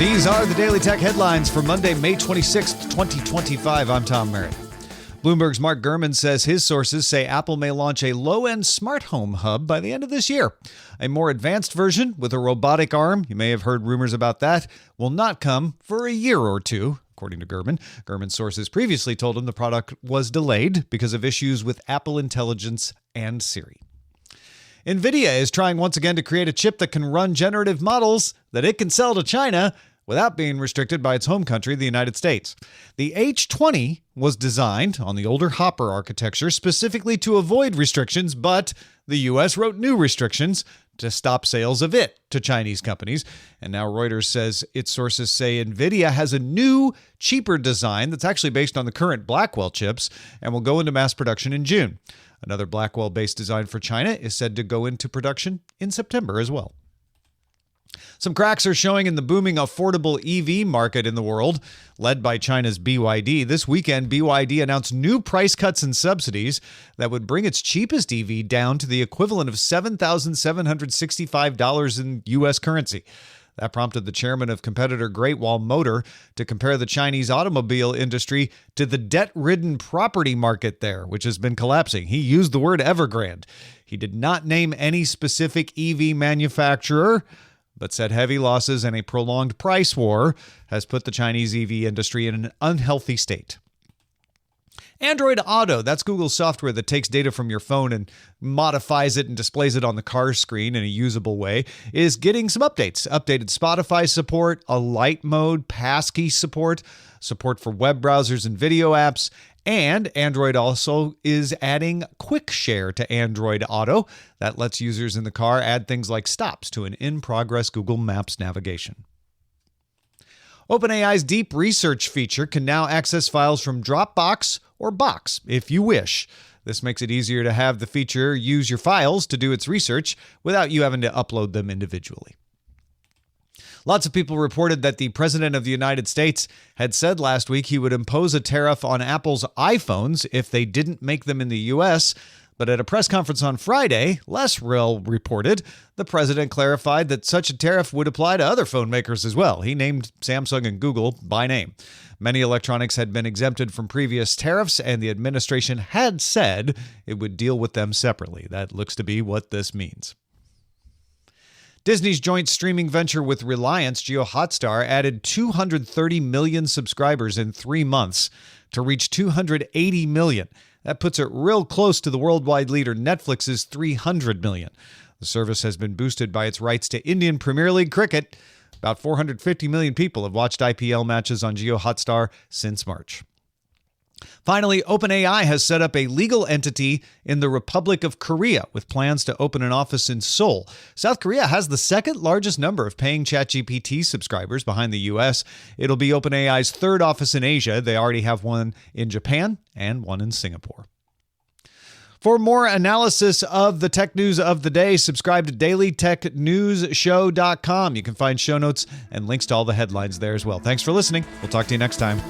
These are the Daily Tech headlines for Monday, May 26th, 2025. I'm Tom Merritt. Bloomberg's Mark Gurman says his sources say Apple may launch a low-end smart home hub by the end of this year. A more advanced version with a robotic arm, you may have heard rumors about that, will not come for a year or two, according to Gurman. Gurman's sources previously told him the product was delayed because of issues with Apple Intelligence and Siri. Nvidia is trying once again to create a chip that can run generative models that it can sell to China without being restricted by its home country, the United States. The H20 was designed on the older Hopper architecture specifically to avoid restrictions, but the U.S. wrote new restrictions to stop sales of it to Chinese companies. And now Reuters says its sources say Nvidia has a new, cheaper design that's actually based on the current Blackwell chips and will go into mass production in June. Another Blackwell-based design for China is said to go into production in September as well. Some cracks are showing in the booming affordable EV market in the world, led by China's BYD. This weekend, BYD announced new price cuts and subsidies that would bring its cheapest EV down to the equivalent of $7,765 in U.S. currency. That prompted the chairman of competitor Great Wall Motor to compare the Chinese automobile industry to the debt-ridden property market there, which has been collapsing. He used the word Evergrande. He did not name any specific EV manufacturer, but said heavy losses and a prolonged price war has put the Chinese EV industry in an unhealthy state. Android Auto, that's Google's software that takes data from your phone and modifies it and displays it on the car screen in a usable way, is getting some updates. Updated Spotify support, a light mode, passkey support for web browsers and video apps, and Android also is adding Quick Share to Android Auto. That lets users in the car add things like stops to an in-progress Google Maps navigation. OpenAI's Deep Research feature can now access files from Dropbox or Box if you wish. This makes it easier to have the feature use your files to do its research without you having to upload them individually. Lots of people reported that the President of the United States had said last week he would impose a tariff on Apple's iPhones if they didn't make them in the U.S., but at a press conference on Friday, less reported, the president clarified that such a tariff would apply to other phone makers as well. He named Samsung and Google by name. Many electronics had been exempted from previous tariffs, and the administration had said it would deal with them separately. That looks to be what this means. Disney's joint streaming venture with Reliance, JioHotstar, added 230 million subscribers in 3 months to reach 280 million. That puts it real close to the worldwide leader Netflix's 300 million. The service has been boosted by its rights to Indian Premier League cricket. About 450 million people have watched IPL matches on JioHotstar since March. Finally, OpenAI has set up a legal entity in the Republic of Korea with plans to open an office in Seoul. South Korea has the second largest number of paying ChatGPT subscribers behind the U.S. It'll be OpenAI's third office in Asia. They already have one in Japan and one in Singapore. For more analysis of the tech news of the day, subscribe to dailytechnewsshow.com. You can find show notes and links to all the headlines there as well. Thanks for listening. We'll talk to you next time.